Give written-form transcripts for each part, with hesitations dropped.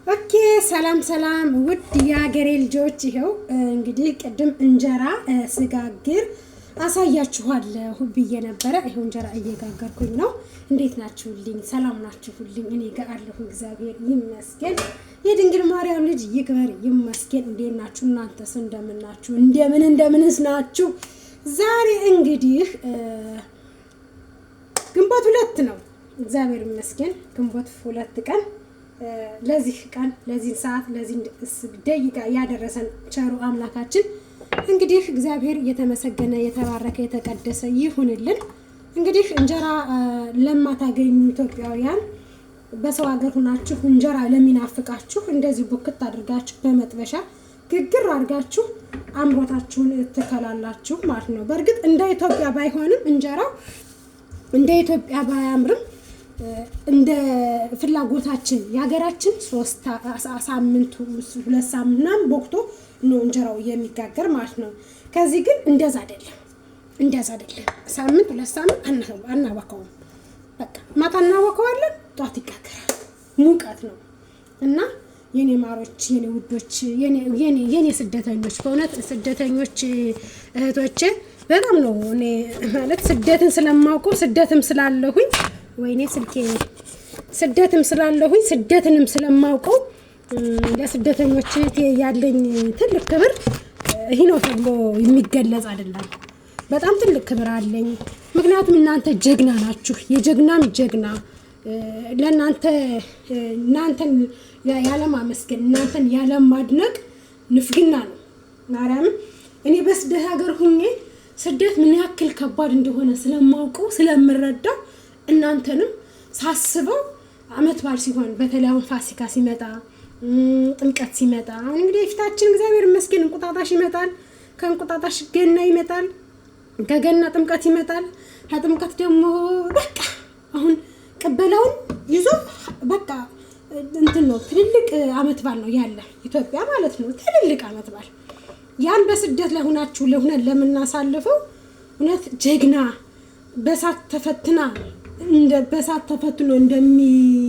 ኦኬ ሰላም ውድ ያገሬ ልጆች ይሄው እንግዲህ ቅድም እንጀራ ስጋግር አሳያችኋለሁ ብዬ ነበር። ይሄው እንጀራ እየጋገርኩኝ ነው። እንዴት ናችሁልኝ? ሰላም ናችሁልኝ? እኔ ጋር አለሁ እግዚአብሔር ይመስገን። የድንግል ማርያም ልጅ ይክበር ይመስገን። እንዴት ናችሁ? እናንተስ እንደምን ናችሁ? እንደምንስ ናችሁ? ዛሬ እንግዲህ ግንቦት 2 ነው። እግዚአብሔር ይመስገን ግንቦት 2 ቀን ለዚህ ቀን ለዚህ ሰዓት ለዚህ ደቂቃ ያደረሰን ቸሩ አምላካችን እንግዲህ እግዚአብሔር የተመሰገነ የተባረከ የተቀደሰ ይሁንልን። እንግዲህ እንጀራ ለማታገኙ ኢትዮጵያውያን በሰው ሀገር ሆናችሁ እንጀራ ለሚናፍቃችሁ እንደዚህ ቡክት አድርጋችሁ በመጥበሻ ግግር አድርጋችሁ አምሮታችሁን ትከላላችሁ ማለት ነው። በእርግጥ እንደ ኢትዮጵያ ባይሆንም እንጀራው እንደ ኢትዮጵያ ባያምርም እንደ ፍላጎታችን የሀገራችን 3 ሳምንት 2 ሳምንት ቦክቶ ነው እንጀራው የሚጋገር ማለት ነው። ከዚህ ግን እንደዛ አይደለም። ሳምንት 2 ሳምንት አናወቀውም። በቃ ማታ እናወቀዋለን፣ ጧት ይጋገራል። ሙቀት ነው እና የኔ ማሮች የኔ ውዶች የኔ ስደተኞች በእውነት ስደተኞች እህቶቼ በጣም ነው እኔ ማለት ስደትን ስለማውቀው ስደትም ስላለሁኝ ወይኔ ስልኬ ስደትም ስላለሁኝ ስደትንም ስለማውቀው ለስደተኞች ያለኝ ትልቅ ክብር ይሄ ነው ተብሎ የሚገለጽ አይደለም። በጣም ትልቅ ክብር አለኝ። ምክንያቱም እናንተ ጀግና ናችሁ፣ የጀግናም ጀግና እናንተን ያለማመስገን እናንተን ያለማድነቅ ንፍግና ነው። ማርያም እኔ በስደት ሀገር ሁኜ ስደት ምን ያክል ከባድ እንደሆነ ስለማውቀው ስለምረዳው እናንተንም ሳስበው አመት በዓል ሲሆን በተለይ አሁን ፋሲካ ሲመጣ ጥምቀት ሲመጣ አሁን እንግዲህ የፊታችን እግዚአብሔር ይመስገን እንቁጣጣሽ ይመጣል። ከእንቁጣጣሽ ገና ይመጣል። ከገና ጥምቀት ይመጣል። ከጥምቀት ደግሞ በቃ አሁን ቅበላውን ይዞ በቃ እንትን ነው ትልልቅ አመት በዓል ነው ያለ ኢትዮጵያ ማለት ነው። ትልልቅ አመት በዓል ያን በስደት ላይ ሆናችሁ ለምናሳልፈው እውነት ጀግና በሳት ተፈትና በሳት ተፈትኖ እንደሚወጣ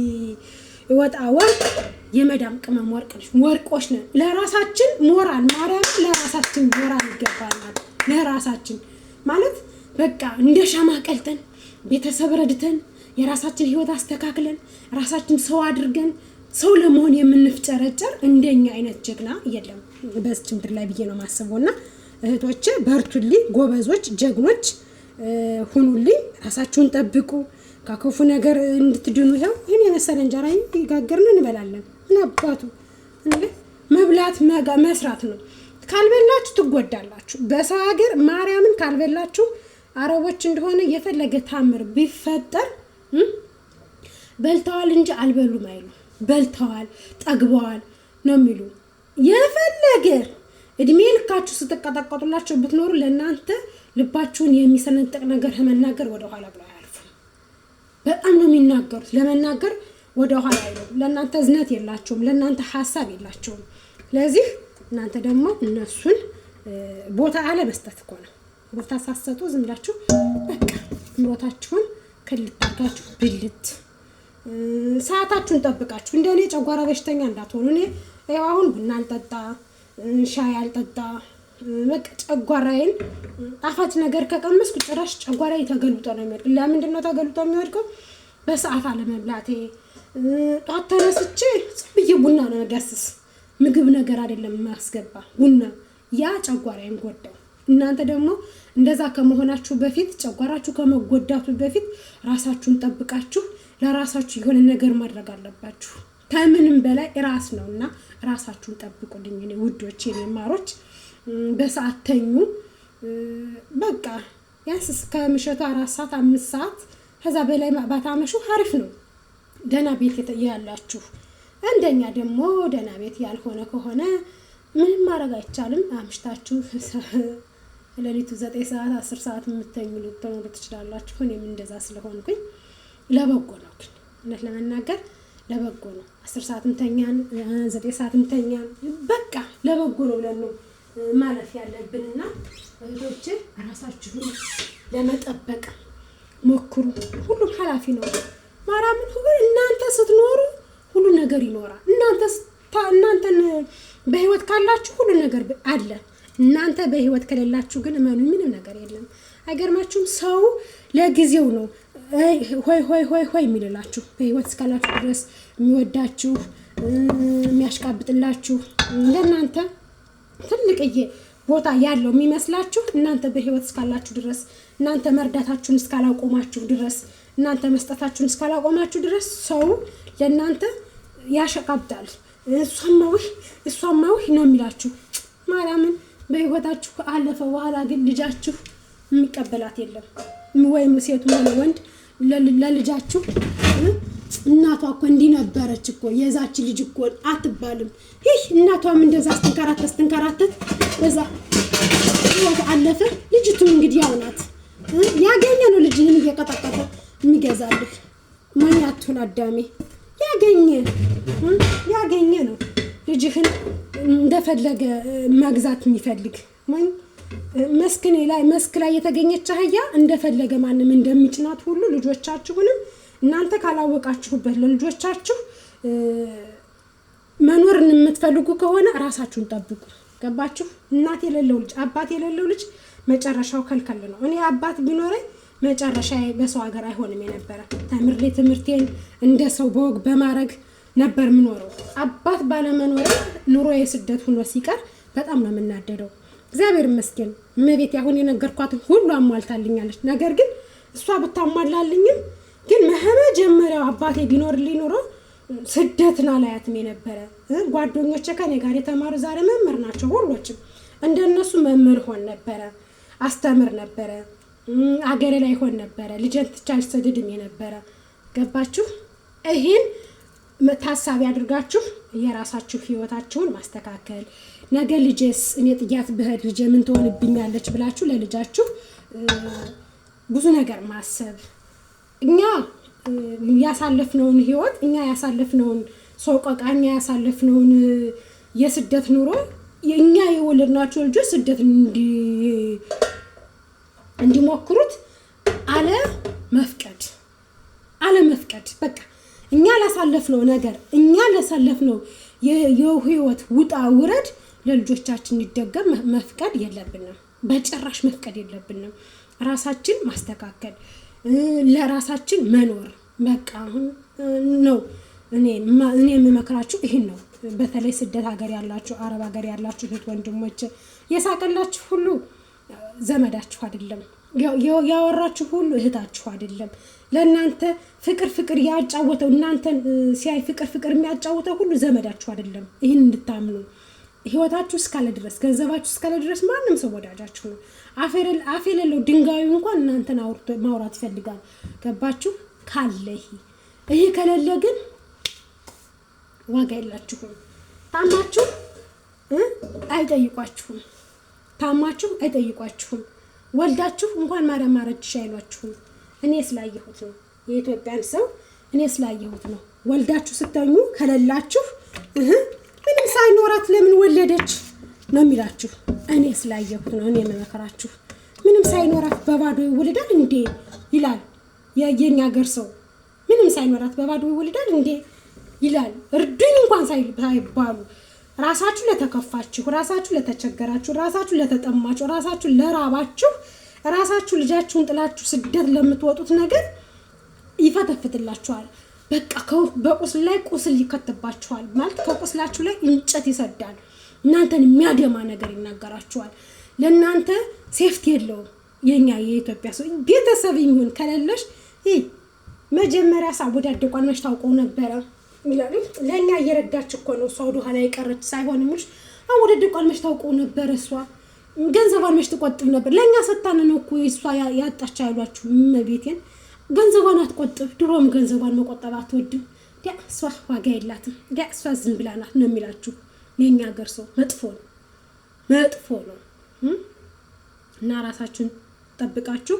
ወርቅ የመዳም ቅመም ወርቆች ነን። ለራሳችን ሞራል ማርያም ለራሳችን ሞራል ይገባናል። ለራሳችን ማለት በቃ እንደ ሻማ ቀልጠን ቤተሰብ ረድተን የራሳችን ህይወት አስተካክለን ራሳችን ሰው አድርገን ሰው ለመሆን የምንፍጨረጨር እንደኛ አይነት ጀግና የለም በዚህ ምድር ላይ ብዬ ነው ማስበውና እህቶቼ በርቱልኝ፣ ጎበዞች፣ ጀግኖች ሁኑልኝ። ራሳችሁን ጠብቁ፣ ከክፉ ነገር እንድትድኑ። ይሄው እኔ የመሰለ እንጀራ ይጋገርን እንበላለን። እናባቱ መብላት መስራት ነው። ካልበላችሁ ትጎዳላችሁ። በሰው ሀገር ማርያምን ካልበላችሁ አረቦች እንደሆነ የፈለገ ታምር ቢፈጠር በልተዋል እንጂ አልበሉም አይሉ። በልተዋል ጠግበዋል ነው የሚሉ። የፈለገ እድሜ ልካችሁ ስትቀጠቀጡላችሁ ብትኖሩ ለእናንተ ልባችሁን የሚሰነጥቅ ነገር ከመናገር ወደ ኋላ ብለው አያልፉም። በጣም ነው የሚናገሩት። ለመናገር ወደ ኋላ አይሉም። ለእናንተ እዝነት የላቸውም። ለእናንተ ሀሳብ የላቸውም። ስለዚህ እናንተ ደግሞ እነሱን ቦታ አለመስጠት እኮ ነው። ቦታ ሳትሰጡ ዝም ብላችሁ በቃ ቦታችሁን ከልታችሁ ብልት ሰዓታችሁን ጠብቃችሁ እንደኔ ጨጓራ በሽተኛ እንዳትሆኑ። እኔ አሁን ቡና አልጠጣ ሻይ አልጠጣ በቃ ጨጓራዬን ጣፋጭ ነገር ከቀመስኩ ጭራሽ ጨጓራዬ ተገልብጦ ነው የሚወድቀው። ለምንድን ነው ተገልብጦ የሚወድቀው? በሰዓት አለመብላቴ። ጧት ተነስቼ ዝም ብዬ ቡና ነው ገስስ ምግብ ነገር አይደለም ማስገባ ቡና ያ ጨጓራዬን ጎዳው። እናንተ ደግሞ እንደዛ ከመሆናችሁ በፊት ጨጓራችሁ ከመጎዳቱ በፊት ራሳችሁን ጠብቃችሁ ለራሳችሁ የሆነ ነገር ማድረግ አለባችሁ። ከምንም በላይ ራስ ነውና ራሳችሁን ጠብቁልኝ እኔ ውዶቼ እኔ ማሮች። በሰዓት ተኙ። በቃ ያንስ ከምሽቱ 4 ሰዓት 5 ሰዓት ከዛ በላይ ባታመሹ አሪፍ ነው። ደህና ቤት ያላችሁ እንደኛ ደግሞ ደህና ቤት ያልሆነ ከሆነ ምንም ማድረግ አይቻልም። አምሽታችሁ ለሊቱ 9 ሰዓት 10 ሰዓት የምትተኙ ልትሆኑ ትችላላችሁ። እኔም እንደዛ ስለሆንኩኝ ለበጎ ነው። ግን እውነት ለመናገር ለበጎ ነው። 10 ሰዓትም ተኛን 9 ሰዓትም ተኛን በቃ ለበጎ ነው ብለን ነው ማለፍ ያለብንና እህቶቼ ራሳችሁን ለመጠበቅ ሞክሩ። ሁሉም ኃላፊ ነው። ማርያምን እናንተ ስትኖሩ ሁሉ ነገር ይኖራል። እናንተን በህይወት ካላችሁ ሁሉ ነገር አለ። እናንተ በህይወት ከሌላችሁ ግን ምንም ነገር የለም። አይገርማችሁም? ሰው ለጊዜው ነው ሆይ የሚልላችሁ። በህይወት እስካላችሁ ድረስ የሚወዳችሁ የሚያሽቃብጥላችሁ ለእናንተ ትልቅዬ ቦታ ያለው የሚመስላችሁ እናንተ በህይወት እስካላችሁ ድረስ፣ እናንተ መርዳታችሁን እስካላቆማችሁ ድረስ፣ እናንተ መስጠታችሁን እስካላቆማችሁ ድረስ ሰው ለእናንተ ያሸቃብጣል። እሷማዊ ነው የሚላችሁ። ማርያምን በህይወታችሁ አለፈ በኋላ ግን ልጃችሁ የሚቀበላት የለም። ወይም ሴቱ ሆነ ወንድ ለልጃችሁ እናቷ እኮ እንዲህ ነበረች እኮ የዛች ልጅ እኮ አትባልም። ይህ እናቷም እንደዛ ስትንከራተት በዛ ህይወት አለፈ። ልጅቱም እንግዲህ ያው ናት። ያገኘ ነው ልጅህን እየቀጠቀጠ የሚገዛልህ። ማኛቱን አዳሜ ያገኘ ነው ልጅህን እንደፈለገ መግዛት የሚፈልግ። መስክ ላይ የተገኘች አህያ እንደፈለገ ማንም እንደሚጭናት ሁሉ ልጆቻችሁንም እናንተ ካላወቃችሁበት ለልጆቻችሁ መኖርን የምትፈልጉ ከሆነ ራሳችሁን ጠብቁ። ገባችሁ? እናት የሌለው ልጅ አባት የሌለው ልጅ መጨረሻው ከልከል ነው። እኔ አባት ቢኖረኝ መጨረሻዬ በሰው ሀገር አይሆንም የነበረ። ተምሬ ትምህርቴን እንደ ሰው በወግ በማድረግ ነበር ምኖረው። አባት ባለመኖር ኑሮ የስደት ሆኖ ሲቀር በጣም ነው የምናደደው። እግዚአብሔር ይመስገን እመቤቴ አሁን የነገርኳትን ሁሉ አሟልታልኛለች። ነገር ግን እሷ ብታሟላልኝም ግን መጀመሪያው አባቴ ቢኖርልኝ ኑሮ ስደትን አላያትም የነበረ። ጓደኞቼ ከኔ ጋር የተማሩ ዛሬ መምህር ናቸው ሁሎችም። እንደነሱ መምህር ሆን ነበረ፣ አስተምር ነበረ፣ አገሬ ላይ ሆን ነበረ፣ ልጄን ትቼ አልሰደድም የነበረ። ገባችሁ? ይሄን ታሳቢ አድርጋችሁ የራሳችሁ ህይወታችሁን ማስተካከል። ነገ ልጄስ እኔ ጥያት ብሄድ ልጄ ምን ትሆንብኛለች ብላችሁ ለልጃችሁ ብዙ ነገር ማሰብ። እኛ ያሳለፍነውን ህይወት እኛ ያሳለፍነውን ሶቆቃኛ ያሳለፍነውን የስደት ኑሮ እኛ የወለድናቸው ልጆች ስደት እንዲሞክሩት አለመፍቀድ በቃ እኛ ላሳለፍነው ነገር እኛ ላሳለፍነው የህይወት ውጣ ውረድ ለልጆቻችን እንዲደገም መፍቀድ የለብንም። በጭራሽ መፍቀድ የለብንም። ራሳችን ማስተካከል ለራሳችን መኖር በቃ ነው። እኔ የምመክራችሁ ይሄን ነው። በተለይ ስደት ሀገር ያላችሁ አረብ ሀገር ያላችሁ እህት ወንድሞች የሳቀላችሁ ሁሉ ዘመዳችሁ አይደለም። ያወራችሁ ሁሉ እህታችሁ አይደለም። ለእናንተ ፍቅር ያጫወተው እናንተን ሲያይ ፍቅር የሚያጫወተው ሁሉ ዘመዳችሁ አይደለም። ይሄን እንድታምኑ ህይወታችሁ እስካለ ድረስ ገንዘባችሁ እስካለ ድረስ ማንም ሰው ወዳጃችሁ ነው። አፍ የሌለው ድንጋዩ እንኳን እናንተን ማውራት ይፈልጋል። ገባችሁ? ካለ ይሄ ከሌለ ግን ዋጋ የላችሁም። ታማችሁ አይጠይቋችሁም። ወልዳችሁ እንኳን ማርያም ማረችሽ አይሏችሁም። እኔ ስላየሁት ነው። የኢትዮጵያን ሰው እኔ ስላየሁት ነው። ወልዳችሁ ስተኙ ከሌላችሁ ምንም ሳይኖራት ለምን ወለደች ነው የሚላችሁ። እኔ ስላየሁት ነው። እኔ የምመክራችሁ ምንም ሳይኖራት በባዶ ይወልዳል እንዴ ይላል የኛ ሀገር ሰው። ምንም ሳይኖራት በባዶ ይወልዳል እንዴ ይላል። እርዱኝ እንኳን ሳይባሉ ራሳችሁ ለተከፋችሁ፣ ራሳችሁ ለተቸገራችሁ፣ ራሳችሁ ለተጠማችሁ፣ ራሳችሁ ለራባችሁ፣ ራሳችሁ ልጃችሁን ጥላችሁ ስደት ለምትወጡት ነገር ይፈተፍትላችኋል። በቃ በቁስል ላይ ቁስል ይከተባችኋል። ማለት ከቁስላችሁ ላይ እንጨት ይሰዳል። እናንተን የሚያደማ ነገር ይናገራችኋል። ለእናንተ ሴፍቲ የለውም። የኛ የኢትዮጵያ ሰው ቤተሰብ ይሁን ከሌለሽ መጀመሪያ ሳወዳደቋን መች ታውቀው ነበረ ይላል። ለኛ እየረዳች እኮ ነው እሷ ወደ ኋላ የቀረች ሳይሆን ምንሽ አወዳደቋን መች ታውቀው ነበር። እሷ ገንዘቧን መች ትቆጥብ ነበር። ለኛ ሰጣን ነው እኮ እሷ ያጣች አይሏችሁ። መቤቴን ገንዘቧን አትቆጥብ። ድሮም ገንዘቧን መቆጠብ አትወድም። እሷ ዋጋ የላትም። እሷ ዝም ብላ ናት ነው የሚላችሁ። የኛ ሀገር ሰው መጥፎ ነው። እና ራሳችሁን ጠብቃችሁ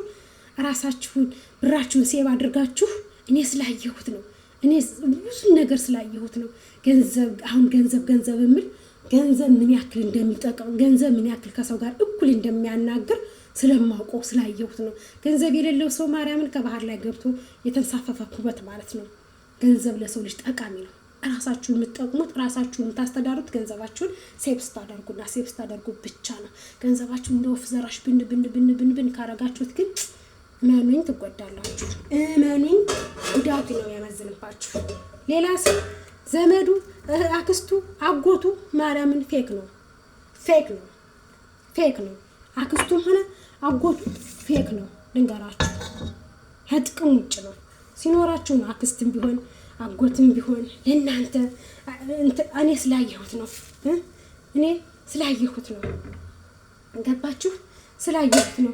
ራሳችሁን ብራችሁን ሴቭ አድርጋችሁ እኔ ስላየሁት ነው። እኔ ብዙ ነገር ስላየሁት ነው። ገንዘብ የምል ገንዘብ ምን ያክል እንደሚጠቅም ገንዘብ ምን ያክል ከሰው ጋር እኩል እንደሚያናግር ስለማውቀው ስላየሁት ነው። ገንዘብ የሌለው ሰው ማርያምን ከባህር ላይ ገብቶ የተንሳፈፈ ኩበት ማለት ነው። ገንዘብ ለሰው ልጅ ጠቃሚ ነው። ራሳችሁን የምትጠቅሙት ራሳችሁን የምታስተዳድሩት ገንዘባችሁን ሴቭ ስታደርጉ ብቻ ነው። ገንዘባችሁን እንደ ወፍ ዘራሽ ብን ካረጋችሁት ግን እመኑኝ ትጎዳላችሁ። እመኑኝ ጉዳቱ ነው ያመዝንባችሁ። ሌላ ሰው ዘመዱ አክስቱ አጎቱ ማርያምን ፌክ ነው። አክስቱም ሆነ አጎቱ ፌክ ነው። ልንገራችሁ ከጥቅም ውጭ ነው። ሲኖራችሁ ነው አክስትም ቢሆን አጎትም ቢሆን ለእናንተ እኔ ስላየሁት ነው። ገባችሁ? ስላየሁት ነው።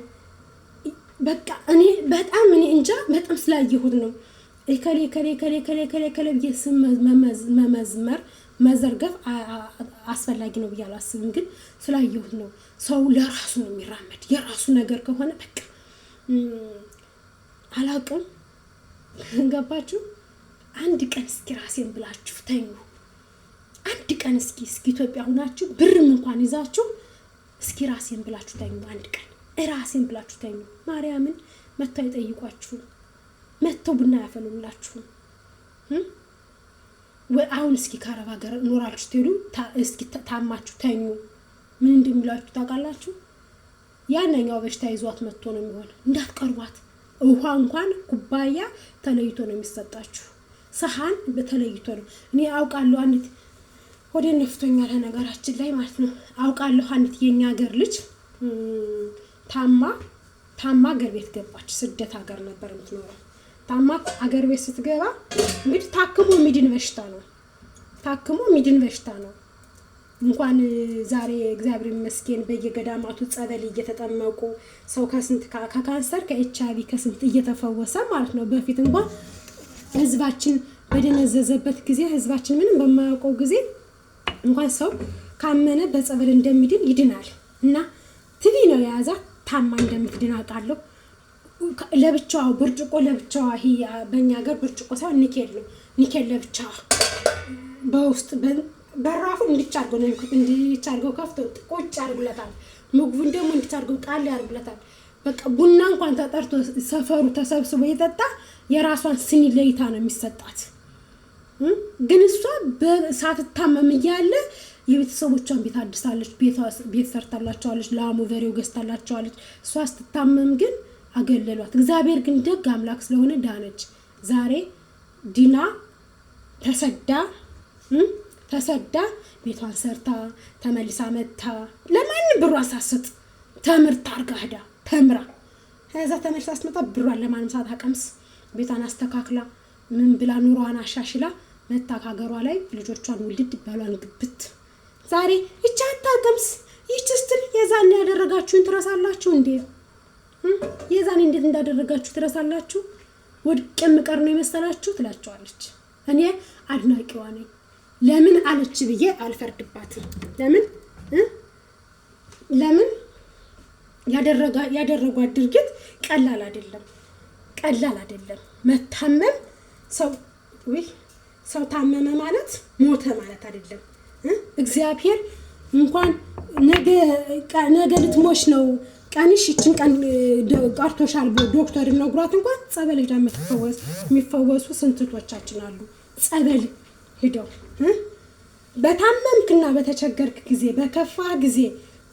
በቃ እኔ እንጃ በጣም ስላየሁት ነው። ከሌ ብዬ ስም መዘርገፍ አስፈላጊ ነው ብዬ አላስብም። ግን ስላየሁት ነው። ሰው ለራሱ ነው የሚራመድ። የራሱ ነገር ከሆነ በቃ አላውቅም። ገባችሁ? አንድ ቀን እስኪ ራሴን ብላችሁ ተኙ። አንድ ቀን እስኪ ኢትዮጵያ ሆናችሁ ብርም እንኳን ይዛችሁ እስኪ ራሴን ብላችሁ ተኙ። አንድ ቀን ራሴን ብላችሁ ተኙ። ማርያምን መተው ይጠይቋችሁ፣ መተው ቡና ያፈሉላችሁ። አሁን እስኪ ከአረብ ሀገር ኖራችሁ ትሄዱ እስኪ ታማችሁ ተኙ። ምን እንደሚላችሁ ታውቃላችሁ? ያንኛው በሽታ ይዟት መጥቶ ነው የሚሆነው። እንዳትቀርቧት። ውሃ እንኳን ኩባያ ተለይቶ ነው የሚሰጣችሁ። ሰሃን በተለይቶ ነው። እኔ አውቃለሁ። አንዲት ወደ ነፍቶኛል ነገራችን ላይ ማለት ነው። አውቃለሁ አንዲት የኛ ሀገር ልጅ ታማ ሀገር ቤት ገባች። ስደት ሀገር ነበር የምትኖረው። ታማ ሀገር ቤት ስትገባ እንግዲህ ታክሞ ሚድን በሽታ ነው። እንኳን ዛሬ እግዚአብሔር ይመስገን በየገዳማቱ ጸበል እየተጠመቁ ሰው ከካንሰር ከኤችአይቪ ከስንት እየተፈወሰ ማለት ነው። በፊት እንኳን ህዝባችን በደነዘዘበት ጊዜ ህዝባችን ምንም በማያውቀው ጊዜ እንኳን ሰው ካመነ በጸበል እንደሚድን ይድናል። እና ቲቪ ነው የያዛት ታማ እንደምትድን አውቃለሁ። ለብቻዋ ብርጭቆ ለብቻዋ ይሄ በእኛ ሀገር ብርጭቆ ሳይሆን ኒኬል ለብቻዋ በውስጥ በራፉ እንዲቻርገው ከፍተው ቁጭ ያርጉለታል። ምግቡን ደግሞ እንዲቻርገው ጣል ያርጉለታል። በቃ ቡና እንኳን ተጠርቶ ሰፈሩ ተሰብስቦ የጠጣ የራሷን ስኒ ለይታ ነው የሚሰጣት። ግን እሷ ሳትታመም እያለ የቤተሰቦቿን ቤት አድሳለች፣ ቤት ሰርታላቸዋለች፣ ላሙ በሬው ገዝታላቸዋለች። እሷ ስትታመም ግን አገለሏት። እግዚአብሔር ግን ደግ አምላክ ስለሆነ ዳነች። ዛሬ ዲና ተሰዳ ቤቷን ሰርታ ተመልሳ መታ ለማንም ብሯን ሳትሰጥ ተምርታ አርጋ ሄዳ ተምራ ከዛ ተመልሳ ስትመጣ ብሯን ለማንም ሳታቀምስ ቤቷን አስተካክላ ምን ብላ ኑሯን አሻሽላ መታ ከሀገሯ ላይ ልጆቿን ውልድ ባሏን ግብት። ዛሬ ይቻታቀምስ ይችስትል የዛኔ ያደረጋችሁን ትረሳላችሁ እንዴ? የዛኔ እንዴት እንዳደረጋችሁ ትረሳላችሁ? ወድቄም ቀር ነው የመሰላችሁ ትላቸዋለች። እኔ አድናቂዋ ነኝ። ለምን አለች ብዬ አልፈርድባትም። ለምን ያደረጓት ድርጊት ቀላል አይደለም። መታመም ሰው ታመመ ማለት ሞተ ማለት አይደለም። እግዚአብሔር እንኳን ነገ ልትሞሽ ነው ቀንሽ ይችን ቀን ቀርቶሻል ዶክተር ነግሯት እንኳን ጸበል ሄዳ የሚፈወሱ ስንቶቻችን አሉ። ጸበል ሄደው በታመምክና በተቸገርክ ጊዜ በከፋ ጊዜ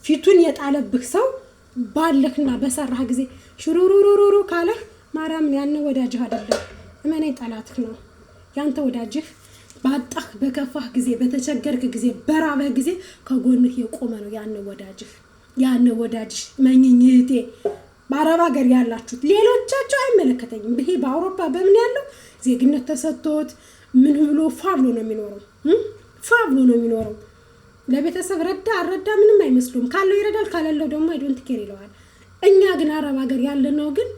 ፊቱን የጣለብህ ሰው ባለክና በሰራህ ጊዜ ሽሩሩሩሩ ካለህ ማርያምን ያነ ወዳጅህ አይደለም፣ እመነኝ ጠላትህ ነው። ያንተ ወዳጅህ ባጣህ በከፋህ ጊዜ በተቸገርክ ጊዜ በራበህ ጊዜ ከጎንህ የቆመ ነው ያነ ወዳጅሽ። መኝኝቴ በአረብ ሀገር ያላችሁት ሌሎቻችሁ አይመለከተኝም። ይሄ በአውሮፓ በምን ያለው ዜግነት ተሰጥቶት ምን ብሎ ፋብሎ ነው የሚኖረው። ለቤተሰብ ረዳ ምንም አይመስሉም። ካለው ይረዳል፣ ካለለው ደግሞ አይዶንት ኬር ይለዋል። እኛ ግን አረብ ሀገር ያለነው ግን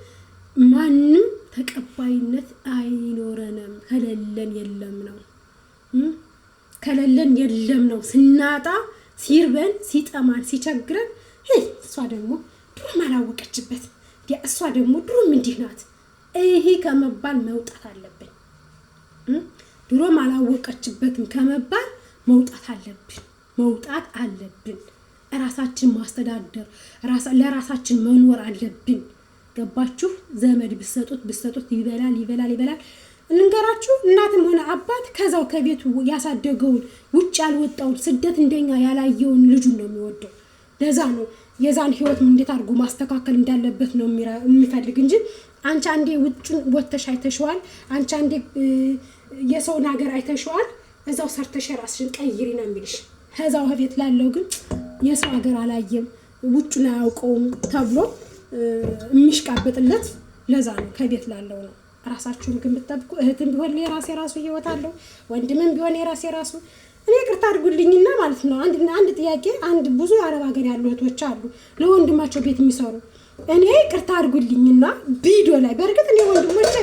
ማንም ተቀባይነት አይኖረንም። ከለለን የለም ነው ስናጣ ሲርበን ሲጠማን ሲቸግረን እሷ ደግሞ ድሮም አላወቀችበት እሷ ደግሞ ድሮም እንዲህ ናት ይሄ ከመባል መውጣት አለብን። ድሮም አላወቀችበትም ከመባል መውጣት አለብን። ራሳችን ማስተዳደር ለራሳችን መኖር አለብን። ገባችሁ? ዘመድ ብሰጡት ይበላል። ልንገራችሁ እናትም ሆነ አባት ከዛው ከቤቱ ያሳደገውን ውጭ ያልወጣውን ስደት እንደኛ ያላየውን ልጁን ነው የሚወደው። ለዛ ነው የዛን ህይወት እንዴት አድርጎ ማስተካከል እንዳለበት ነው የሚፈልግ እንጂ አንቺ አንዴ ውጭን ወተሽ አይተሽዋል፣ አንቺ አንዴ የሰውን ሀገር አይተሽዋል፣ እዛው ሰርተሽ ራስሽን ቀይሪ ነው የሚልሽ። ከዛው ቤት ላለው ግን የሰው ሀገር አላየም ውጭን አያውቀውም ተብሎ የሚሽቃበጥለት ለዛ ነው ከቤት ላለው ነው። ራሳችሁን ግን ብትጠብቁ እህትም ቢሆን የራሴ ራሱ ህይወት አለው፣ ወንድምም ቢሆን የራሴ ራሱ። እኔ ይቅርታ አድርጉልኝና ማለት ነው አንድ ጥያቄ ብዙ አረብ ሀገር ያሉ እህቶች አሉ ለወንድማቸው ቤት የሚሰሩ። እኔ ይቅርታ አድርጉልኝና ቪዲዮ ላይ በእርግጥ እኔ ወንድሞቼ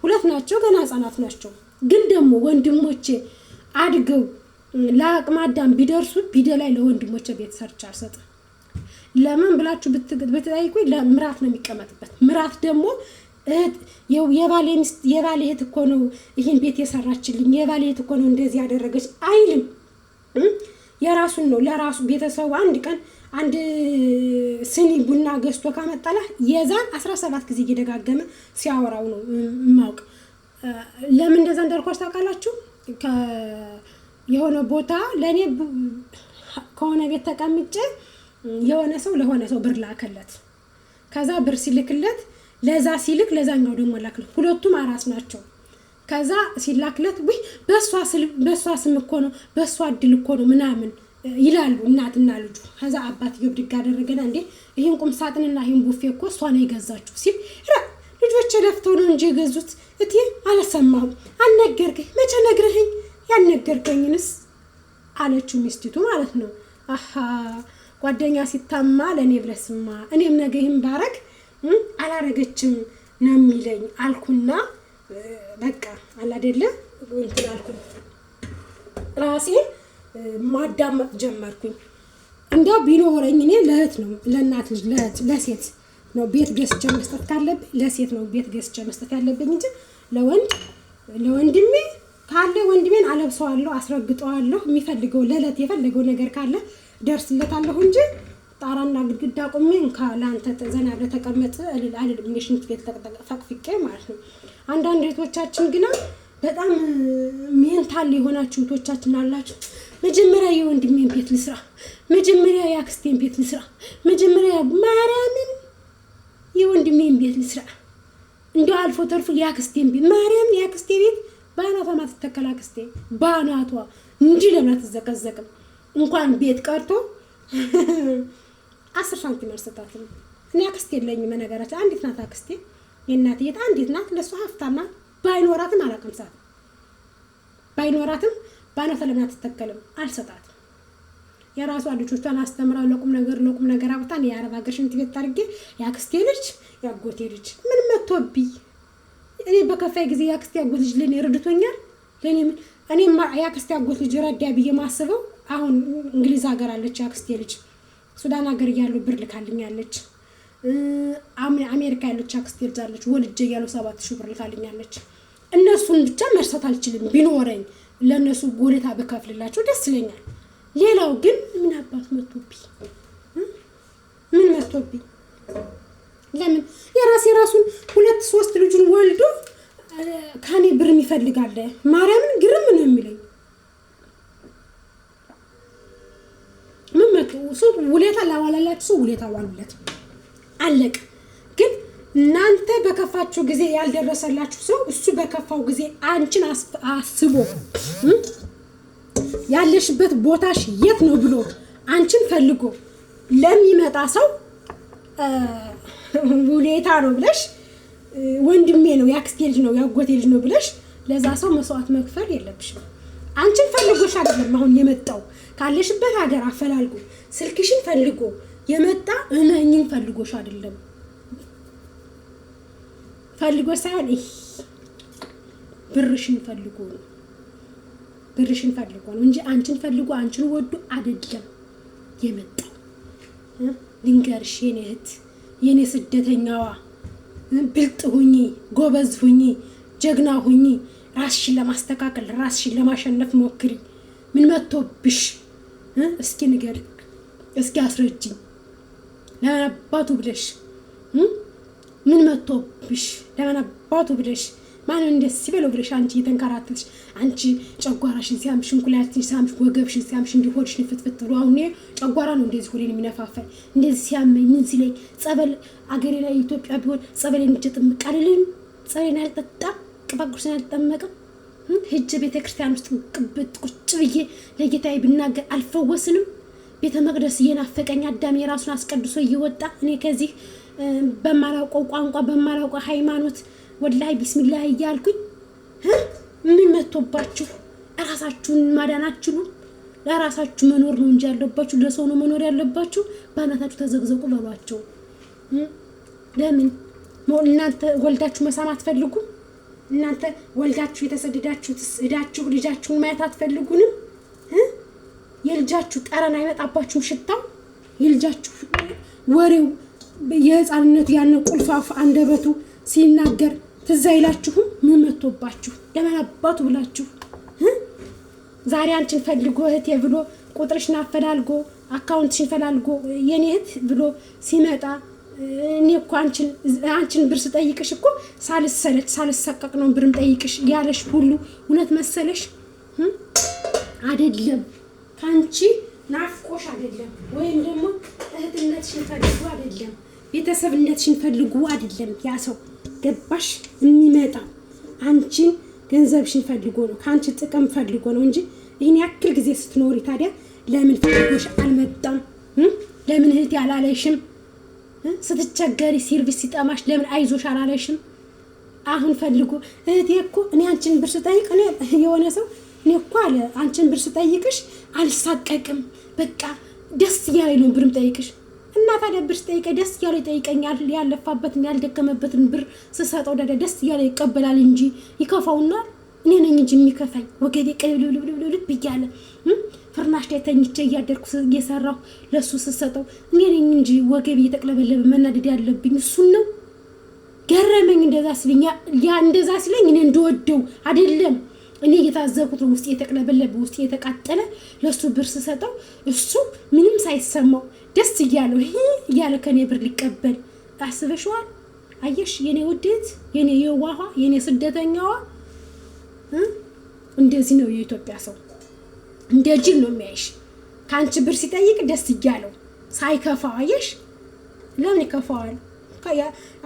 2 ናቸው፣ ገና ህፃናት ናቸው። ግን ደግሞ ወንድሞቼ አድገው ለአቅመ አዳም ቢደርሱ ቪዲዮ ላይ ለወንድሞቼ ቤት ሰርች አልሰጥም። ለምን ብላችሁ ብትጠይቁኝ ለምራት ነው የሚቀመጥበት። ምራት ደግሞ የባሌ እህት እኮ ነው ይሄን ቤት የሰራችልኝ፣ የባሌ እህት እኮ ነው እንደዚህ ያደረገች አይልም። የራሱን ነው ለራሱ ቤተሰቡ አንድ ቀን አንድ ስኒ ቡና ገዝቶ ካመጣላ የዛን 17 ጊዜ እየደጋገመ ሲያወራው ነው ማውቅ። ለምን እንደዛ እንዳልኳችሁ ታውቃላችሁ? የሆነ ቦታ ለኔ ከሆነ ቤት ተቀምጬ የሆነ ሰው ለሆነ ሰው ብር ላከለት። ከዛ ብር ሲልክለት ለዛ ሲልክ ለዛኛው ደግሞ ላክለት። ሁለቱም አራስ ናቸው። ከዛ ሲላክለት ወይ በሷ ስም እኮ ነው በሷ እድል እኮ ነው ምናምን ይላሉ እናትና ልጁ። ከዛ አባትየው ብድግ አደረገና እንዴ ይሄን ቁም ሳጥንና ይሄን ቡፌ እኮ እሷ ነው የገዛችው ሲል ልጆች ለፍተው ነው እንጂ የገዙት እቴ አልሰማሁም፣ አልነገርከኝ፣ መቼ ነግረኸኝ? ያልነገርከኝንስ አለችው ሚስቲቱ ማለት ነው። አሃ ጓደኛ ሲታማ ለኔ ብለስማ እኔም ነገ ይሄን ባረግ አላረገችም ነው የሚለኝ አልኩና በቃ አላደለ እንትን አልኩኝ። ራሴ ማዳመጥ ጀመርኩኝ። እንደው ቢኖረኝ እኔ ለእህት ነው ለእናት ልጅ ለሴት ነው ቤት ገዝቼ መስጠት ካለብኝ ለሴት ነው ቤት ገዝቼ መስጠት ያለብኝ እንጂ ለወንድሜ ካለ ወንድሜን አለብሰዋለሁ፣ አስረግጠዋለሁ። የሚፈልገው ለእለት የፈለገው ነገር ካለ ደርስለታለሁ እንጂ ጣራና ግድግዳ ቆሜ ለአንተ ዘና ብለህ ተቀመጥ አልልም። ሽንት ቤት ፈቅፍቄ ማለት ነው። አንዳንድ እህቶቻችን ግና በጣም ሜንታል የሆናችሁ እህቶቻችን አላችሁ። መጀመሪያ የወንድሜን ቤት ልስራ፣ መጀመሪያ የአክስቴን ቤት ልስራ፣ መጀመሪያ ማርያምን የወንድሜን ቤት ልስራ፣ እንደው አልፎ ተርፎ የአክስቴን ቤት ማርያምን የአክስቴ ቤት ባናቷ ማትተከል አክስቴ ባናቷ እንጂ ለምን አትዘቀዘቅም? እንኳን ቤት ቀርቶ 10 ሳንቲም አልሰጣትም። እኔ አክስቴ የለኝም በነገራችን። አንዲት ናት አክስቴ፣ የእናቴ የት አንዲት ናት። ለሷ ሀፍታም ናት። ባይኖራትም አላቀምሳትም። ባይኖራትም ባናቷ ለምን አትተከልም? አልሰጣትም። የራሷ ልጆቿን አስተምራ ለቁም ነገር አውጣን የአረብ ሀገር ሽንት ቤት አድርጌ የአክስቴ ልጅ ያጎቴ ልጅ ምን መጥቶብኝ እኔ በከፋይ ጊዜ የአክስቴ ያጎት ልጅ ለኔ ረድቶኛል። እኔ የአክስቴ ያጎት ልጅ ረዳ ብዬ ማስበው አሁን እንግሊዝ ሀገር አለች የአክስቴ ልጅ፣ ሱዳን ሀገር እያሉ ብር ልካልኛለች። አሜሪካ ያለች አክስቴ ልጅ አለች ወልጄ እያሉ 7000 ብር ልካልኛለች። እነሱን ብቻ መርሳት አልችልም። ቢኖረኝ ለእነሱ ጎለታ በከፍልላቸው ደስ ይለኛል። ሌላው ግን ምን አባት መጥቶብኝ ምን መጥቶብኝ ለምን የራሱን 2-3 ልጁን ወልዶ ካኔ ብር ይፈልጋል? ማርያምን ግርም ነው የሚለኝ። ምን መጥቶ ሰው ውለታ ላዋላላችሁ ሰው ውለታ ዋሉለት አለቅ። ግን እናንተ በከፋችሁ ጊዜ ያልደረሰላችሁ ሰው እሱ በከፋው ጊዜ አንቺን አስቦ ያለሽበት ቦታሽ የት ነው ብሎ አንቺን ፈልጎ ለሚመጣ ሰው ውለታ ነው ብለሽ ወንድሜ ነው ያክስቴ ልጅ ነው ያጎቴ ልጅ ነው ብለሽ ለዛ ሰው መስዋዕት መክፈል የለብሽም። አንቺን ፈልጎሽ አይደለም አሁን የመጣው ካለሽበት ሀገር አፈላልጎ ስልክሽን ፈልጎ የመጣ እነኝን ፈልጎሽ አይደለም። ፈልጎ ሳይሆን ብርሽን ፈልጎ ነው እንጂ አንቺን ፈልጎ አንቺን ወዶ አይደለም የመጣው። ልንገርሽ የኔ እህት የኔ ስደተኛዋ ብልጥ ሁኚ፣ ጎበዝ ሁኚ፣ ጀግና ሁኚ። ራስሽን ለማስተካከል ራስሽን ለማሸነፍ ሞክሪ። ምን መጥቶብሽ እስኪ ንገሪ፣ እስኪ አስረጅኝ። ለምን አባቱ ብለሽ ምን መጥቶብሽ ለምን አባቱ ብለሽ ማን እንደስ ሲበለው ብለሽ አንቺ እየተንከራተትሽ አንቺ ጨጓራሽን ሲያምሽ እንኩላልሽን ሲያምሽ ወገብሽን ሲያምሽ እንዲሆድሽን ፍትፍት ብሎ አሁን ጨጓራ ነው እንደዚህ ሆዴን የሚነፋፈኝ እንደዚህ ሲያመኝ ምን ሲለኝ ጸበል አገሬ ላይ ኢትዮጵያ ቢሆን ጸበል እንድጥምቅ አልልም ጸበልን አልጠጣም ቅባቁስን አልጠመቅም ሄጄ ቤተክርስቲያን ውስጥ ቅብጥ ቁጭ ብዬ ለጌታዬ ብናገር አልፈወስንም ቤተ መቅደስ እየናፈቀኝ አዳም የራሱን አስቀድሶ እየወጣ እኔ ከዚህ በማላውቀው ቋንቋ በማላውቀው ሃይማኖት ወላሂ ቢስሚላህ እያልኩኝ ምን መጥቶባችሁ ራሳችሁን ማዳናችሁ ለራሳችሁ መኖር ነው እንጂ ያለባችሁ ለሰው ነው መኖር ያለባችሁ ባናታችሁ ተዘግዘቁ በሏቸው ለምን እናንተ ወልዳችሁ መሳም አትፈልጉም እናንተ ወልዳችሁ የተሰደዳችሁ እዳችሁ ልጃችሁን ማየት አትፈልጉንም የልጃችሁ ጠረን አይመጣባችሁም ሽታው የልጃችሁ ወሬው የህፃንነቱ ያን ቁልፋፍ አንደበቱ ሲናገር ትዝ አይላችሁም ምን መጥቶባችሁ ለምን አባቱ ብላችሁ ዛሬ አንቺን ፈልጎ እህቴ ብሎ ቁጥርሽን አፈላልጎ አካውንትሽን ፈላልጎ የኔ እህት ብሎ ሲመጣ እኔ እኮ አንቺን ብር ስጠይቅሽ እኮ ሳልሰለች ሳልሰቀቅ ነው ብርም ጠይቅሽ ያለሽ ሁሉ እውነት መሰለሽ አይደለም ካንቺ ናፍቆሽ አይደለም ወይም ደግሞ እህትነትሽን ፈልጉ አይደለም ቤተሰብነትሽን ፈልጉ አይደለም ያ ሰው ገባሽ የሚመጣ አንቺን ገንዘብሽን ፈልጎ ነው ካንቺ ጥቅም ፈልጎ ነው እንጂ ይሄን ያክል ጊዜ ስትኖሪ ታዲያ ለምን ፈልጎሽ አልመጣም ለምን እህት ያላለሽም ስትቸገሪ ሰርቪስ ሲጠማሽ ለምን አይዞሽ አላለሽም አሁን ፈልጉ እህቴ እኮ እኔ አንቺን ብር ስጠይቅ እኔ የሆነ ሰው እኔ እኮ አለ አንቺን ብር ስጠይቅሽ አልሳቀቅም በቃ ደስ እያለኝ ነው ብርም ጠይቅሽ እና ታዲያ ብር ስጠይቀ ደስ እያለኝ ይጠይቀኛል ያለፋበትን ያልደከመበትን ብር ስሰጠው ደስ እያለኝ ይቀበላል እንጂ ይከፋውና እኔ ነኝ እንጂ የሚከፋኝ ወገዴ ቀልብልብልብልብ ይያለ ፍርናሽ ላይ ተኝቼ እያደርኩ እየሰራሁ ለሱ ስሰጠው እኔ ነኝ እንጂ ወገቤ እየተቀለበለበ መናደድ ያለብኝ እሱን ነው ገረመኝ እንደዛ ሲለኝ እኔ እንደወደው አይደለም እኔ የታዘብኩት ውስጥ የተቀለበለበ ውስጥ የተቃጠለ ለሱ ብር ስሰጠው እሱ ምንም ሳይሰማው ደስ እያለው እያለ ከኔ ብር ሊቀበል አስበሽዋል አየሽ የኔ ውዴት የኔ የዋሃ የኔ ስደተኛዋ እንደዚህ ነው የኢትዮጵያ ሰው እንደዚህ ነው የሚያይሽ ካንቺ ብር ሲጠይቅ ደስ እያለው ሳይከፋው አየሽ ለምን ይከፋዋል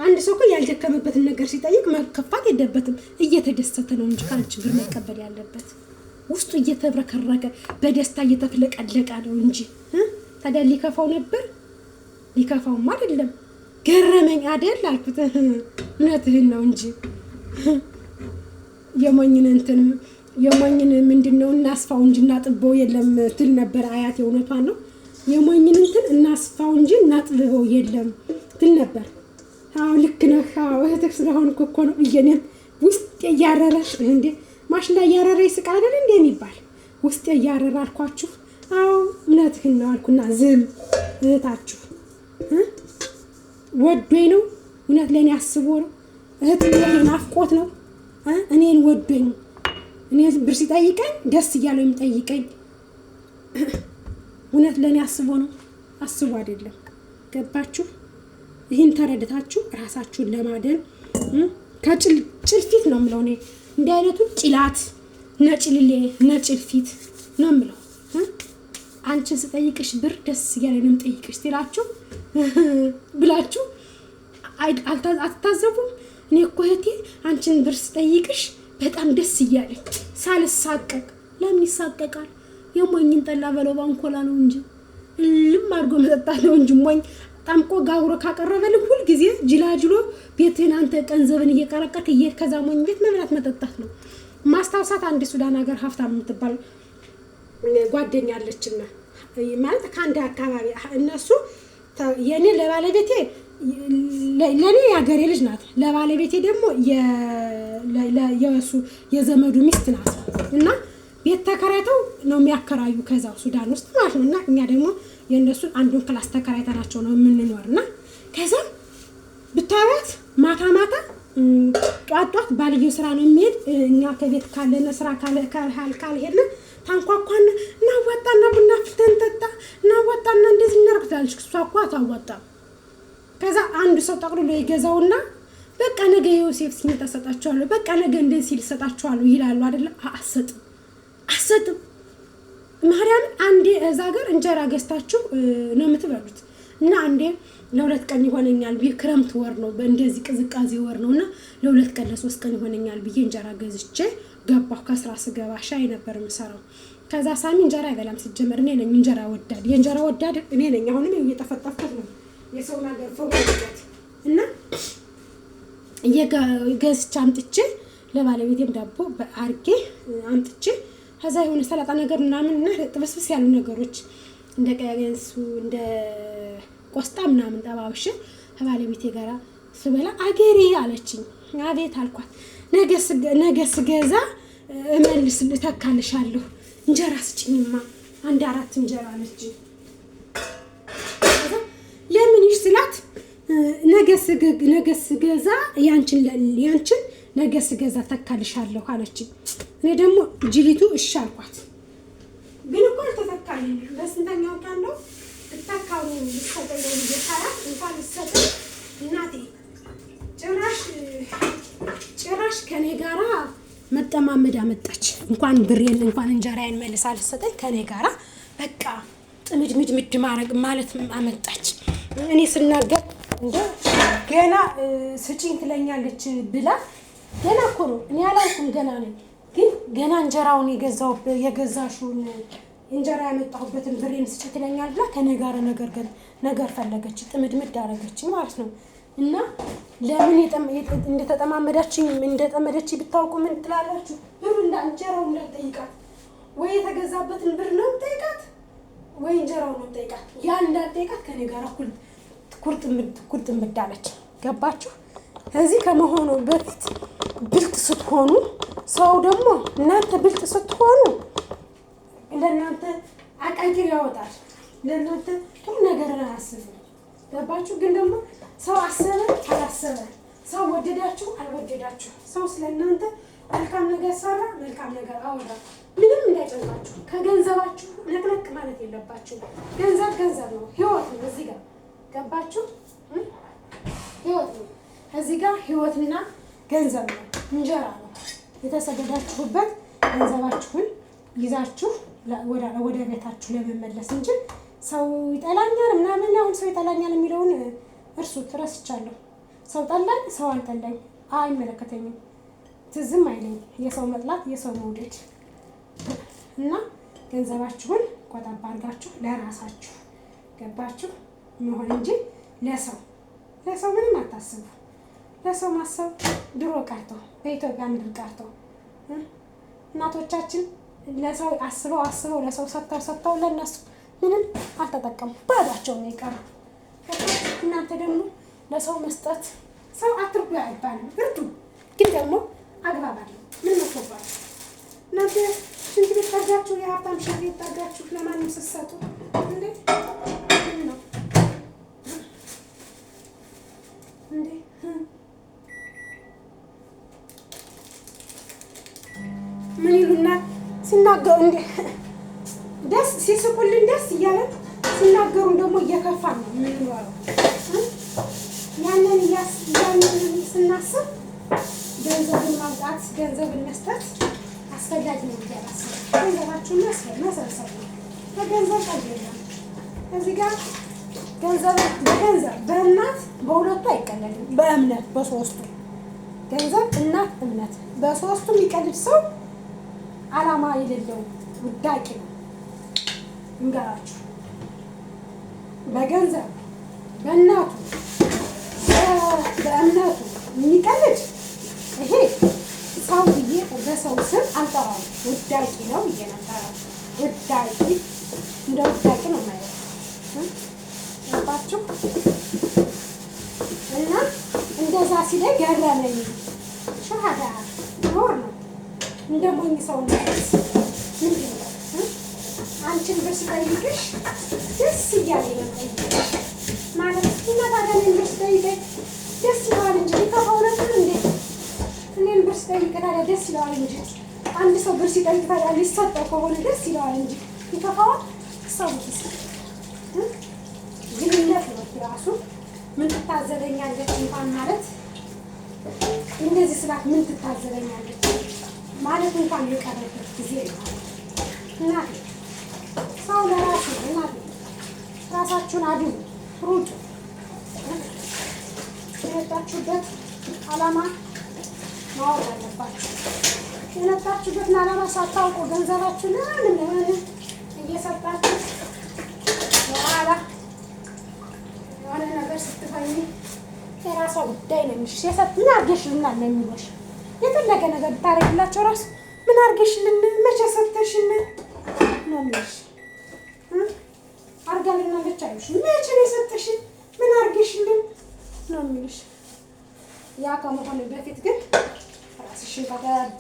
አንድ ሰው እኮ ያልደከመበትን ነገር ሲጠይቅ መከፋት የለበትም እየተደሰተ ነው እንጂ ካንቺ ብር መቀበል ያለበት ውስጡ እየተብረከረከ በደስታ እየተፍለቀለቀ ነው እንጂ ታዲያ ሊከፋው ነበር ሊከፋውም አይደለም ገረመኝ አይደል አልኩት እውነትህን ነው እንጂ የሞኝን ምንድነው እናስፋው እንጂ እናጥበው የለም ትል ነበር አያት የእውነቷን ነው የሞኝን እናስፋው እንጂ እናጥበው የለም ትል ነበር አው ልክ ነህ አው እህትህ ስለሆንኩ እኮ ነው እየኔም ውስጥ ያያረረሽ እንዴ ማሽላ ያያረረ ይስቃል አይደል እንዴ የሚባል ውስጥ ያያረረ አልኳችሁ አው እውነትህን ነው አልኩና ዝም እህታችሁ ወዶኝ ነው እውነት ለኔ አስቦ ነው እህትህ ናፍቆት ነው እኔን ወዶኝ እኔ ብር ሲጠይቀኝ ደስ እያለው የሚጠይቀኝ እውነት ለኔ አስቦ ነው አስቦ አይደለም ገባችሁ ይሄን ተረድታችሁ ራሳችሁን ለማደን ከጭልፊት ነው የምለው እኔ እንደ አይነቱ ጭላት ነጭልሌ ነጭልፊት ነው የምለው አንቺን ስጠይቅሽ ብር ደስ እያለኝ ነው የምጠይቅሽ ትላችሁ ብላችሁ አትታዘቡም እኔ እኮ እህቴ አንቺን ብር ስጠይቅሽ በጣም ደስ እያለኝ ሳልሳቀቅ ለምን ይሳቀቃል የሞኝን ጠላ በለው ባንኮላ ነው እንጂ ልም አድርጎ መጠጣት ነው እንጂ ሞኝ ታምቆ ጋውሮ ካቀረበልህ ሁሉ ጊዜ ጅላጅሎ ቤትህን አንተ ገንዘብን እየቀረቀርክ ከዛ ሞኝ ቤት መብላት መጠጣት ነው ማስታወሳት አንድ ሱዳን ሀገር ሀብታም የምትባል ጓደኛ አለችና ማለት ከአንድ አካባቢ እነሱ የኔ ለባለቤቴ ለኔ ያገሬ ልጅ ናት ለባለቤቴ ደግሞ የሱ የዘመዱ ሚስት ናት እና ቤት ተከራይተው ነው የሚያከራዩ ከዛው ሱዳን ውስጥ ማለት ነውና እኛ ደግሞ የነሱን አንዱን ክላስ ተከራይተናቸው ነው የምንኖርና ከዛ ብታዩት ማታ ጧት ባልየው ስራ ነው የሚሄድ እኛ ከቤት ካለነ ስራ ካልሄድን ታንኳኳና እናዋጣና ቡና ፍልተን ጠጣ እናዋጣና እንደዚህ እናርግታለች እሷ እኮ አታዋጣም ከዛ አንድ ሰው ጠቅልሎ ይገዛውና በቃ ነገ ዮሴፍ ሲመጣ ሰጣቸዋለሁ፣ በቃ ነገ እንደዚህ ሲል ሰጣቸዋለሁ ይላሉ አይደለ? አሰጥም ማርያም አንዴ እዛ ጋር እንጀራ ገዝታችሁ ነው የምትበሉት። እና አንዴ ለሁለት ቀን ይሆነኛል ብዬ ክረምት ወር ነው እንደዚህ ቅዝቃዜ ወር ነውና ለሁለት ቀን ለሶስት ቀን ይሆነኛል ብዬ እንጀራ ገዝቼ ገባሁ። ከስራ ስገባ ሻይ ነበር የምሰራው። ከዛ ሳሚ እንጀራ አይበላም ሲጀመር፣ እኔ ነኝ እንጀራ ወዳድ፣ የእንጀራ ወዳድ እኔ ነኝ። አሁንም እየጠፈጠፍኩት ነው የሰው ነገር ፈውቀት እና ገዝቼ አምጥቼ ለባለቤቴም ዳቦ አርጌ አምጥቼ ከዛ የሆነ ሰላጣ ነገር ምናምን እና ጥብስብስ ያሉ ነገሮች እንደ ቀያገንሱ እንደ ቆስጣ ምናምን ጠባብሽ ከባለቤቴ ጋር ስበላ አገሬ አለችኝ። አቤት አልኳት። ነገ ስገዛ እመልስ ልተካልሻለሁ እንጀራ ስጭኝማ አንድ 4 እንጀራ አለችኝ። ለምን ይስላት ነገ ስገዛ ያንቺን ነገ ስገዛ ተካልሻለሁ አለችኝ። እኔ ደግሞ ጅሊቱ እሺ አልኳት። ግን እኮ አልተተካልኝ። በስንተኛው ቀን ነው ተካው ልሰጠኝ ልጅታራ እንኳን ልሰጠኝ እናቴ ጭራሽ ከኔ ጋራ መጠማመድ አመጣች። እንኳን ብሬን እንኳን እንጀራዬን መልሳ ልሰጠኝ ከኔ ጋራ በቃ ጥምድምድምድ ማረግ ማለት አመጣች። እኔ ስናገር እንደ ገና ስጪኝ ትለኛለች ብላ ገና እኮ ነው እኔ አላልኩም ገና ነኝ። ግን ገና እንጀራውን የገዛሽውን እንጀራ ያመጣሁበትን ብሬን ስጪኝ ትለኛል ብላ ከኔ ጋር ነገር ፈለገች፣ ጥምድምድ አደረገች ማለት ነው። እና ለምን እንደተጠመደችኝ ብታውቁ ምን ትላላችሁ? ብሩ እንጀራው እንዳትጠይቃት፣ ወይ የተገዛበትን ብር ነው ጠይቃት፣ ወይ እንጀራው ነው ጠይቃት። ያን እንዳትጠይቃት ከኔ ጋር እኩል ቁርጥምድ አለች። ገባችሁ? እዚህ ከመሆኑ በፊት ብልጥ ስትሆኑ ሰው ደግሞ እናንተ ብልጥ ስትሆኑ ለእናንተ አቃቂር ያወጣል። ለእናንተ ጥሩ ነገር አያስብም። ገባችሁ? ግን ደግሞ ሰው አሰበ አላሰበ፣ ሰው ወደዳችሁ አልወደዳችሁ፣ ሰው ስለእናንተ መልካም ነገር ሰራ መልካም ነገር አወራ፣ ምንም እንዳይጨንቃችሁ። ከገንዘባችሁ ነቅነቅ ማለት የለባችሁ። ገንዘብ ነው፣ ህይወት ነው። እዚህ ጋር ገባችሁ? ህይወት ነው። እዚህ ጋር ህይወትና ገንዘብ ነው፣ እንጀራ ነው። የተሰደዳችሁበት ገንዘባችሁን ይዛችሁ ወደ ቤታችሁ ለመመለስ እንጂ ሰው ይጠላኛል ምናምን። አሁን ሰው ይጠላኛል የሚለውን እርሱት፣ ረስቻለሁ። ሰው ጠላኝ ሰው አልጠላኝ አይመለከተኝም፣ ትዝም አይለኝ የሰው መጥላት የሰው መውደድ። እና ገንዘባችሁን ቆጠባ አድርጋችሁ ለራሳችሁ ገባችሁ መሆን እንጂ ለሰው ምንም አታስቡ። ለሰው ማሰብ ድሮ ቀርቶ በኢትዮጵያ ምድር ቀርቶ እናቶቻችን ለሰው አስበው ለሰው ሰጥተው ለነሱ ምንም አልተጠቀሙ፣ ባዷቸው ነው የቀሩ። እናንተ ደግሞ ለሰው መስጠት ሰው አትርዱ አይባልም፣ እርዱ። ግን ደግሞ አግባብ አለው። ምን መስሎባል እናንተ ሽንት ቤት ጠርጋችሁ የሀብታም ሽንት ቤት ጠርጋችሁ ለማንም ስትሰጡ እንዴ ነው እንዴ? ምን ይሉና ሲናገሩ እንዴ ደስ ሲስቁልን ደስ እያለን ሲናገሩን ደግሞ እየከፋ ነው የምንኖረው። ያንን ስናስብ ገንዘብን ማምጣት ገንዘብን መስጠት አስፈላጊ ነው ብዬ አላስብም። ገንዘባችሁን መሰብሰብ ነው። በገንዘብ አይደለም። እዚህ ጋር በገንዘብ በእናት በሁለቱ አይቀለልም። በእምነት በሶስቱ ገንዘብ፣ እናት፣ እምነት በሶስቱ የሚቀልድ ሰው ዓላማ የሌለው ውዳቂ ነው። እንገራችሁ በገንዘብ በእናቱ በእምነቱ የሚቀልድ ይሄ ሰው ብዬ በሰው ስም አልጠራም። ውዳቂ ነው ብዬ ነበረ። ውዳቂ እንደ ውዳቂ ነው ማለት ባችሁ እና እንደዛ ሲለኝ ገረመኝ። ሸሃዳ ኖር ነው እንደሞኝ ሰው ነው። ምንድን ነው አንቺን ብር ስጠይቅሽ ደስ እያለኝ ነው ማለት እና ታዲያ እኔን ብር ስጠይቀኝ ደስ ይለዋል እንጂ ሊከፋው ነበር እንዴ? እኔን ብር ስጠይቅ ታዲያ ደስ ይለዋል እንጂ አንድ ሰው ብር ሲጠይቅ ታዲያ ሊሰጠው ከሆነ ደስ ይለዋል እንጂ ሊከፋዋል? ሰውትስ ግንኙነት ነው ራሱ። ምን ትታዘበኛለች እንኳን ማለት እንደዚህ ስላት ምን ትታዘበኛለች ማለት እንኳን የቀረበት ጊዜ ነው። እናቴ ሰው ለራሱ እናቴ ራሳችሁን አድኑ፣ ሩጡ። የመጣችሁበት ዓላማ ማወቅ አለባችሁ። የመጣችሁበትን ዓላማ ሳታውቁ ገንዘባችሁ ለምን እየሰጣችሁ በኋላ የሆነ ነገር ስትፈኝ የራሷ ጉዳይ ነው የሚልሽ። ምን አድርገሽልናል ነው የሚሉሽ። የፈለገ ነገር ብታደርግላቸው ራሱ ምን አድርገሽልን፣ መቼ ሰተሽን ነው የሚልሽ። አድርጋልናለች አይሉሽ። መቼ ነው የሰጠሽን፣ ምን አድርገሽልን ነው የሚልሽ። ያ ከመሆኑ በፊት ግን ራስሽን ቀጠብ፣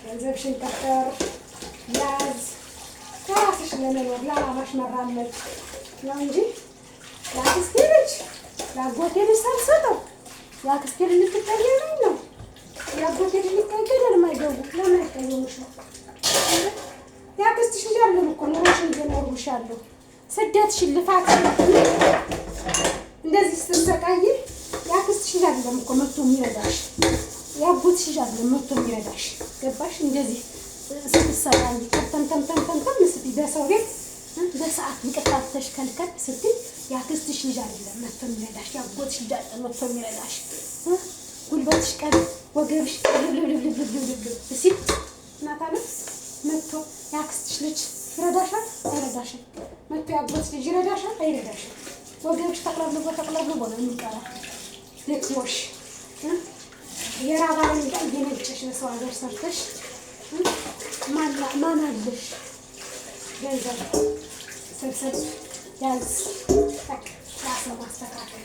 ገንዘብሽን ቀጠር ያዝ። ከራስሽ ለመኖር ለዓላማሽ መራመድ ነው እንጂ የአክስቴ ልጅ የአጎቴ ልጅ ሳልሰጠው የአክስቴ ልጅ ልትቀየመኝ ነው። የአጎቴ ልጅ ሊቀየር የማይገቡ ለምን አይቀየሙሽ ነው? የአክስትሽ ልጅ አለን እኮ ኑሮሽን እየኖሩሽ ያለው ስደትሽን ልፋትሽን እንደዚህ ስትሰቃይ የአክስትሽ ልጅ አይደለም እኮ መጥቶ የሚረዳሽ፣ የአጎትሽ ልጅ አይደለም መጥቶ የሚረዳሽ። ገባሽ? እንደዚህ ስትሰቃይ ተንተንተንተንተን ስትይ በሰው ቤት በሰዓት እንቅፋት ተሽከልከል ስትይ የአክስትሽ ልጅ አይደለም መጥቶ የሚረዳሽ፣ የአጎትሽ ልጅ አይደለም መጥቶ የሚረዳሽ። ጉልበትሽ ቀን ወገብሽ ልብልብልብልብልብ ሲል እናታለች መጥቶ የአክስትሽ ልጅ ይረዳሻል አይረዳሽም? መጥቶ የአጎትሽ ልጅ ይረዳሻል አይረዳሽም? ወገብሽ ተቅለብልቦ ነው የሚቀረው። ደክሞሽ የራብ አለንጋ እየነጨሽ በሰው ሀገር ሰርተሽ ማን አለሽ? ገንዘብ ሰብሰብ ያዝ፣ ራስ ማስተካከል፣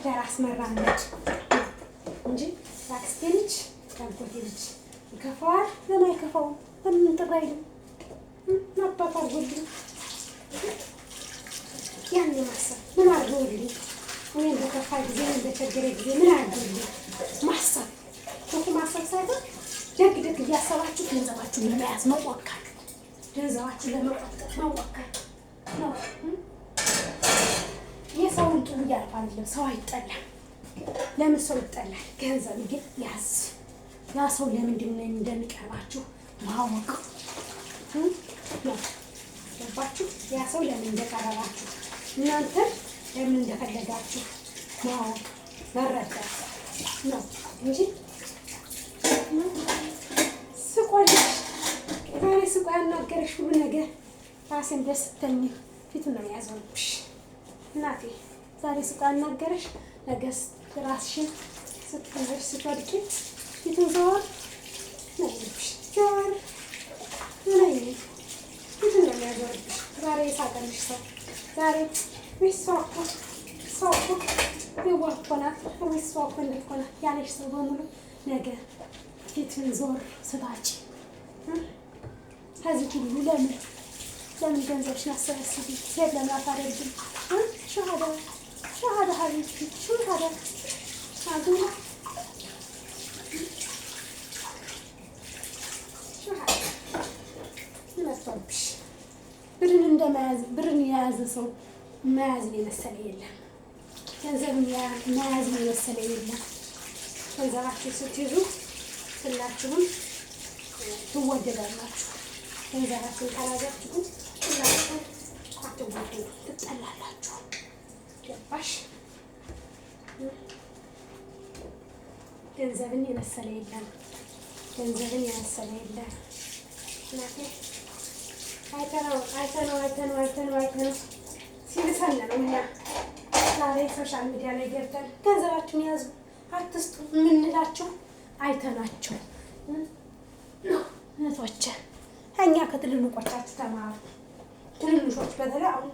የራስ መራመድ እንጂ የአክስቴ ልጅ የአጎቴ ልጅ ይከፋዋል። ለምን አይከፋውም? ለምን ጥሪ አይልም? አባት አድርጎልኝ ያን ማሰብ ምን አድርጎልኝ እኔ በከፋ ጊዜ በቸገረ ጊዜ ምን አድርጎልኝ ማሰብ እኮ ማሰብ ሳይሆን ደግ ደግ እያሰባችሁ ገንዘባችሁን ለመያዝ መወካል፣ ገንዘባችሁን ለመቆጠብ መወካል ነው። የሰውን ጥሩ ያልፋል። ሰው አይጠላም። ለምን ሰው ይጠላል? ገንዘብ ግን ያዝ። ያ ሰው ለምንድን ነው እንደሚቀርባችሁ ማወቅ ነው። ገባችሁ? ያ ሰው ለምን እንደቀረባችሁ እናንተ ለምን እንደፈለጋችሁ ማወቅ መረዳት ነው እንጂ ስቆልሽ ዛሬ ስቆ ያናገረሽ ሁሉ ነገር ራሴን ደስተኝ ፊቱን ነው ያዘውብሽ። እናቴ ዛሬ ስቆ ያናገረሽ ነገ ራስሽን ስትፈለሽ ስትወድቂ ፊቱን ዘወር ነው ያዘውብሽ። ዘወር ነው ፊቱን ነው ያዘውብሽ። ዛሬ የሳቀልሽ ሰው ዛሬ ሰው እኮ የዋህ እኮ ናት፣ ሰው እኮ እንዴት እኮ ናት ያለሽ ሰው በሙሉ ነገ ፊትን ዞር ስታጭ ከዚህ ሁሉ ለምን ገንዘብሽን አሰበስቢ? ሴት ለምን አታደርጊም? ሸሃዳ ሀቢብቲ ሸሃዳ አዱላ ይመጣብሽ። ብርን የያዘ ሰው መያዝን የመሰለ የለም። ገንዘብን መያዝን የመሰለ የለም። ገንዘባችሁ ስትይዙ ሁላችሁም ትወደዳላችሁ። ገንዘባችሁን ካላዛችሁ ሁላችሁም አትወደዱ፣ ትጠላላችሁ። ገባሽ? ገንዘብን የመሰለ የለም። ገንዘብን የመሰለ የለም። እናቴ አይተነው ሲልሰን ነው እኛ ዛሬ ሶሻል ሚዲያ ላይ ገብተን ገንዘባችሁን ያዙ አትስጡ የምንላቸው አይተናቸው ነው። እህቶቼ እኛ ከትልልቆቻችሁ ተማሩ። ትንንሾች በተለይ አሁን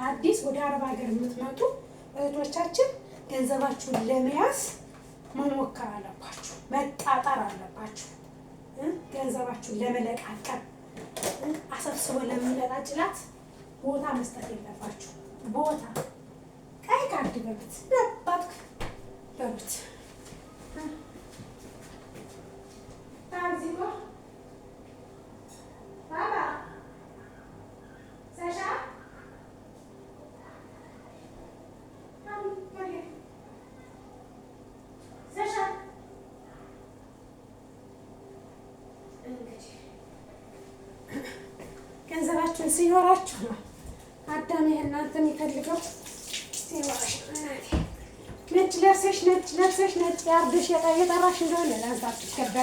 አዲስ ወደ አረብ ሀገር የምትመጡ እህቶቻችን ገንዘባችሁን ለመያዝ መሞከር አለባችሁ፣ መጣጣር አለባችሁ። ገንዘባችሁን ለመለቃቀም አሰብስቦ ለሚለቃጭላት ቦታ መስጠት የለባችሁ። ቦታ ቀይ ካርድ በሉት ነባት በሉት ታዚባ ባባ ሰሻ ገንዘባችሁን ሲኖራችሁ ነው። አዳም ይሄ እናንተ የሚፈልገው ሲኖራሽ ነጭ ለብሰሽ ነጭ ያርደሽ የጠራሽ እንደሆነ ላንሳችሁ ከበረ